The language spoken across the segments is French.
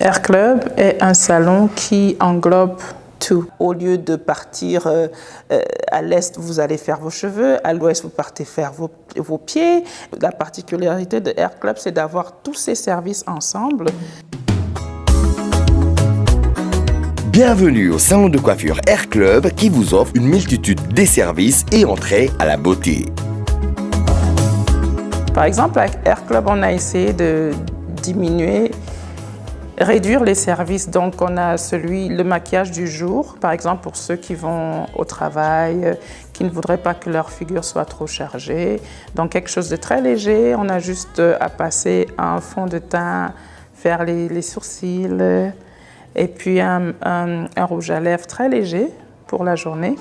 Hair Club est un salon qui englobe tout. Au lieu de partir à l'est, vous allez faire vos cheveux, à l'ouest, vous partez faire vos pieds. La particularité de Hair Club, c'est d'avoir tous ces services ensemble. Bienvenue au salon de coiffure Hair Club qui vous offre une multitude de services et entrées à la beauté. Par exemple, avec Hair Club, on a essayé de réduire les services. Donc, on a le maquillage du jour, par exemple, pour ceux qui vont au travail, qui ne voudraient pas que leur figure soit trop chargée. Donc, quelque chose de très léger. On a juste à passer un fond de teint, faire les sourcils, et puis un rouge à lèvres très léger pour la journée.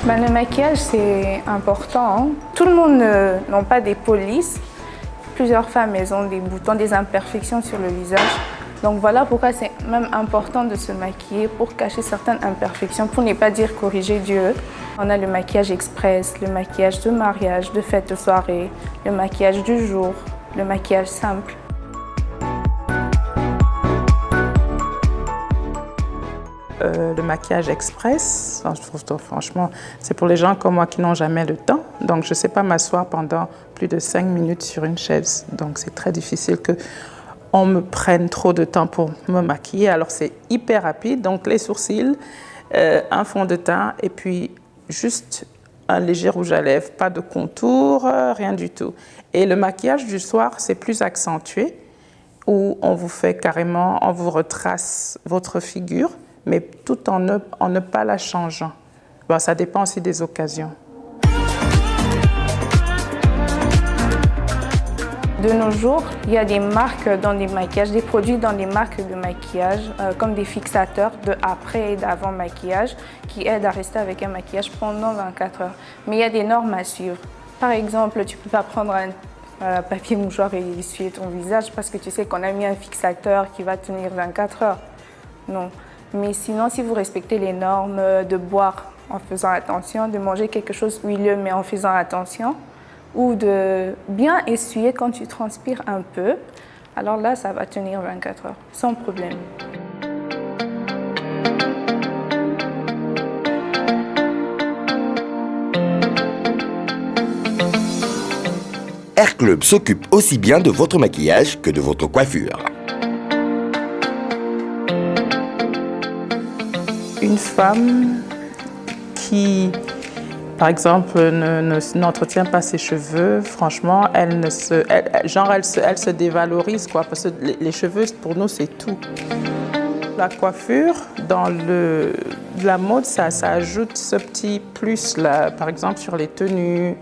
Le maquillage, c'est important. Tout le monde n'a pas des polices. Plusieurs femmes, elles ont des boutons, des imperfections sur le visage. Donc voilà pourquoi c'est même important de se maquiller pour cacher certaines imperfections, pour ne pas dire corriger Dieu. On a le maquillage express, le maquillage de mariage, de fête de soirée, le maquillage du jour, le maquillage simple. Le maquillage express, franchement, c'est pour les gens comme moi qui n'ont jamais le temps. Donc, je ne sais pas m'asseoir pendant plus de 5 minutes sur une chaise. Donc, c'est très difficile qu'on me prenne trop de temps pour me maquiller. Alors, c'est hyper rapide. Donc, les sourcils, un fond de teint et puis juste un léger rouge à lèvres. Pas de contour, rien du tout. Et le maquillage du soir, c'est plus accentué, où on vous fait carrément, on vous retrace votre figure, mais tout en ne pas la changeant. Bon, ça dépend aussi des occasions. De nos jours, il y a des marques dans les maquillages, des produits dans les marques de maquillage, comme des fixateurs de après et d'avant maquillage, qui aident à rester avec un maquillage pendant 24 heures. Mais il y a des normes à suivre. Par exemple, tu ne peux pas prendre un papier mouchoir et essuyer ton visage parce que tu sais qu'on a mis un fixateur qui va tenir 24 heures. Non. Mais sinon, si vous respectez les normes de boire en faisant attention, de manger quelque chose huileux mais en faisant attention, ou de bien essuyer quand tu transpires un peu, alors là, ça va tenir 24 heures, sans problème. Hair Club s'occupe aussi bien de votre maquillage que de votre coiffure. Une femme qui, par exemple, n'entretient pas ses cheveux, franchement, elle se dévalorise, quoi, parce que les cheveux, pour nous, c'est tout. La coiffure, dans la mode, ça ajoute ce petit plus, là, par exemple, sur les tenues.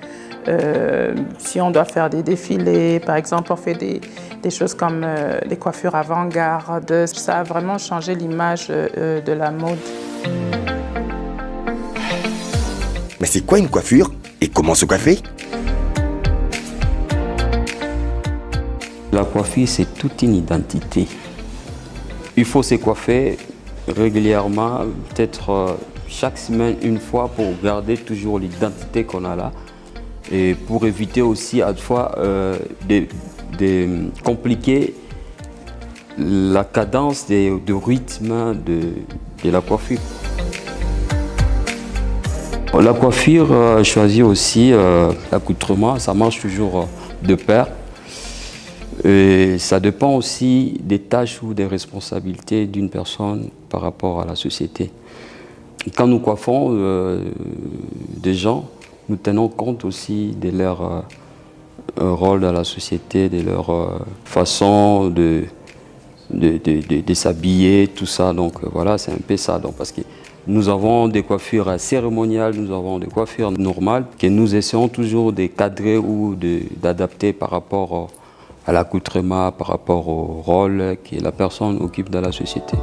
Si on doit faire des défilés, par exemple, on fait des choses comme des coiffures avant-garde. Ça a vraiment changé l'image de la mode. Mais c'est quoi une coiffure et comment se coiffer? La coiffure, c'est toute une identité. Il faut se coiffer régulièrement, peut-être chaque semaine, une fois, pour garder toujours l'identité qu'on a là. Et pour éviter aussi à la fois de compliquer la cadence de rythme de la coiffure. La coiffure choisit aussi l'accoutrement, ça marche toujours de pair. Et ça dépend aussi des tâches ou des responsabilités d'une personne par rapport à la société. Quand nous coiffons des gens, nous tenons compte aussi de leur rôle dans la société, de leur façon de s'habiller, tout ça. Donc voilà, c'est un peu ça. Donc, parce que nous avons des coiffures cérémoniales, nous avons des coiffures normales que nous essayons toujours de cadrer ou d'adapter par rapport à l'accoutrement, par rapport au rôle que la personne occupe dans la société.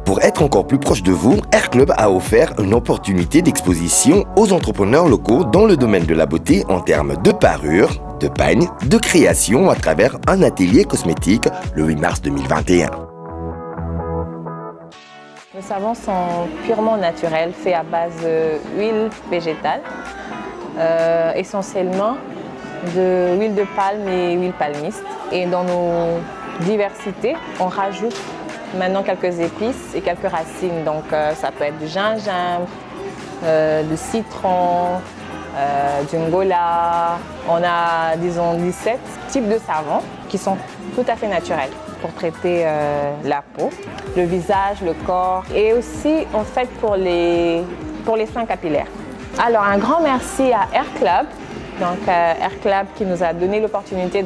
Pour être encore plus proche de vous, Hair Club a offert une opportunité d'exposition aux entrepreneurs locaux dans le domaine de la beauté en termes de parure, de peigne, de création à travers un atelier cosmétique le 8 mars 2021. Nos savons sont purement naturels, faits à base d'huile végétale. essentiellement de huile de palme et huile palmiste. Et dans nos diversités, on rajoute maintenant quelques épices et quelques racines. Donc ça peut être du gingembre, du citron, du ngola. On a, disons, 17 types de savons qui sont tout à fait naturels pour traiter la peau, le visage, le corps et aussi en fait pour les soins capillaires. Alors un grand merci à Hair Club, donc Hair Club qui nous a donné l'opportunité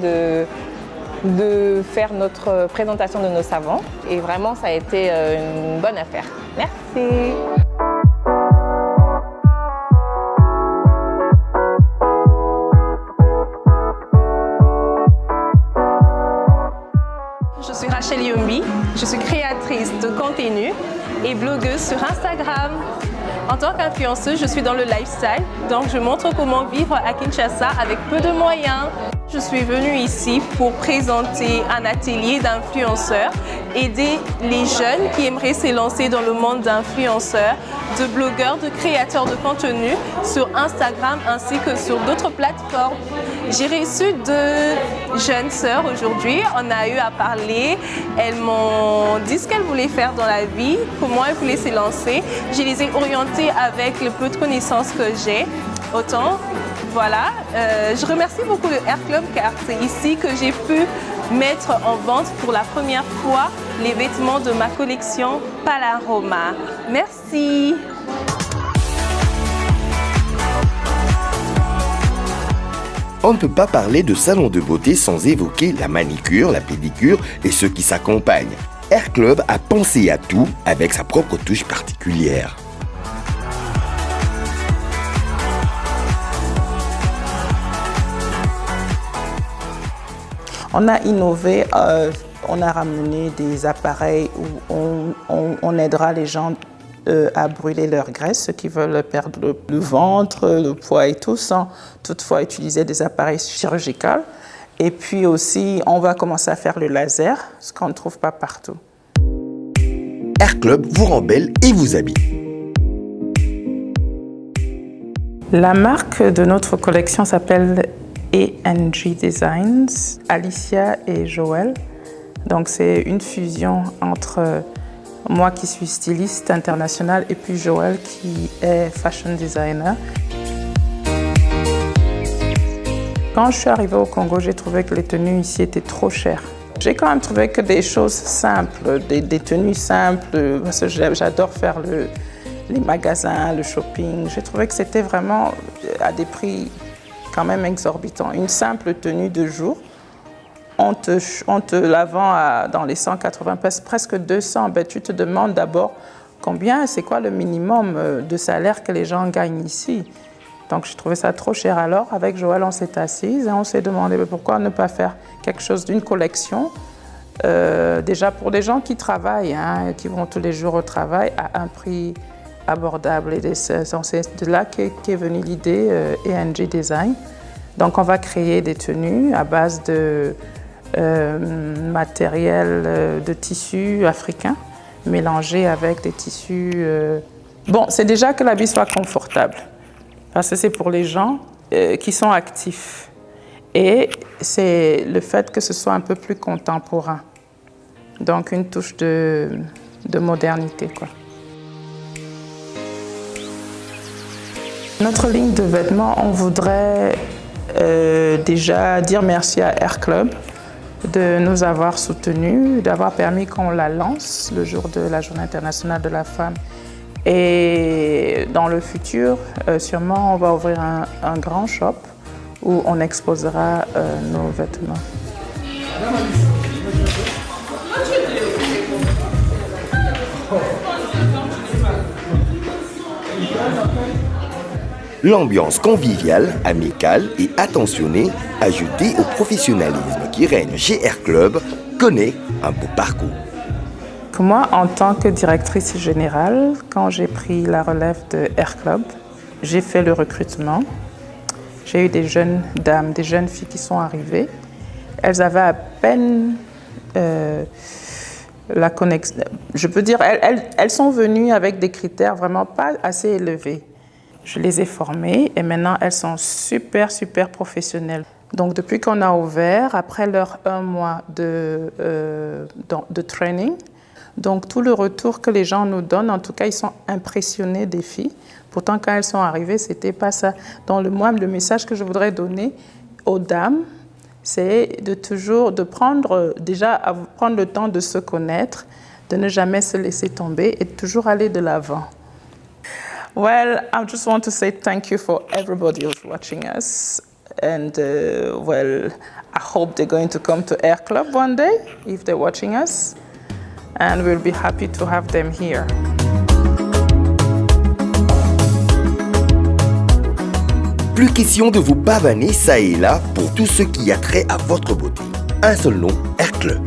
de faire notre présentation de nos savons et vraiment ça a été une bonne affaire. Merci. Je suis Rachel Yombi, je suis créatrice de contenu et blogueuse sur Instagram. En tant qu'influenceuse, je suis dans le lifestyle, donc je montre comment vivre à Kinshasa avec peu de moyens. Je suis venue ici pour présenter un atelier d'influenceurs, aider les jeunes qui aimeraient s'élancer dans le monde d'influenceurs, de blogueurs, de créateurs de contenu sur Instagram ainsi que sur d'autres plateformes. J'ai reçu 2 jeunes sœurs aujourd'hui, on a eu à parler, elles m'ont dit ce qu'elles voulaient faire dans la vie, comment elles voulaient s'élancer. Je les ai orientées avec le peu de connaissances que j'ai, autant. Voilà, je remercie beaucoup le Hair Club car c'est ici que j'ai pu mettre en vente pour la première fois les vêtements de ma collection Palaroma. Merci. On ne peut pas parler de salon de beauté sans évoquer la manicure, la pédicure et ceux qui s'accompagnent. Hair Club a pensé à tout avec sa propre touche particulière. On a innové, on a ramené des appareils où on aidera les gens à brûler leur graisse, ceux qui veulent perdre le ventre, le poids et tout, sans toutefois utiliser des appareils chirurgicaux. Et puis aussi, on va commencer à faire le laser, ce qu'on ne trouve pas partout. Hair Club vous rend belle et vous habille. La marque de notre collection s'appelle ENG Designs, Alicia et Joël. Donc c'est une fusion entre moi qui suis styliste international et puis Joël qui est fashion designer. Quand je suis arrivée au Congo, j'ai trouvé que les tenues ici étaient trop chères. J'ai quand même trouvé que des choses simples, des tenues simples, parce que j'adore faire les magasins, le shopping. J'ai trouvé que c'était vraiment à des prix quand même exorbitants. Une simple tenue de jour, on te la vend dans les 180, presque 200. Ben, tu te demandes d'abord combien, c'est quoi le minimum de salaire que les gens gagnent ici. Donc, j'ai trouvé ça trop cher. Alors, avec Joël, on s'est assises et on s'est demandé pourquoi ne pas faire quelque chose d'une collection, déjà pour des gens qui travaillent, qui vont tous les jours au travail à un prix abordable. Et c'est de là qu'est venue l'idée ENG Design. Donc, on va créer des tenues à base de matériel de tissus africains mélangé avec des tissus... Bon, c'est déjà que l'habit soit confortable. Parce que c'est pour les gens qui sont actifs. Et c'est le fait que ce soit un peu plus contemporain. Donc, une touche de modernité, quoi. Notre ligne de vêtements, on voudrait déjà dire merci à Hair Club de nous avoir soutenus, d'avoir permis qu'on la lance le jour de la Journée internationale de la femme. Et dans le futur, sûrement, on va ouvrir un grand shop où on exposera nos vêtements. L'ambiance conviviale, amicale et attentionnée, ajoutée au professionnalisme qui règne chez Hair Club, connaît un beau parcours. Moi, en tant que directrice générale, quand j'ai pris la relève de Hair Club, j'ai fait le recrutement. J'ai eu des jeunes dames, des jeunes filles qui sont arrivées. Elles avaient à peine la connexion. Je peux dire, elles sont venues avec des critères vraiment pas assez élevés. Je les ai formées et maintenant elles sont super professionnelles. Donc depuis qu'on a ouvert, après leur 1 mois de training, donc tout le retour que les gens nous donnent, en tout cas ils sont impressionnés des filles. Pourtant quand elles sont arrivées, c'était pas ça. Donc le message que je voudrais donner aux dames, c'est de prendre le temps de se connaître, de ne jamais se laisser tomber et de toujours aller de l'avant. Well, I just want to say thank you for everybody who's watching us. And, I hope they're going to come to Air Club one day, if they're watching us. And we'll be happy to have them here. Plus question de vous pavaner ça et là pour tout ce qui a trait à votre beauté. Un seul nom, Air Club.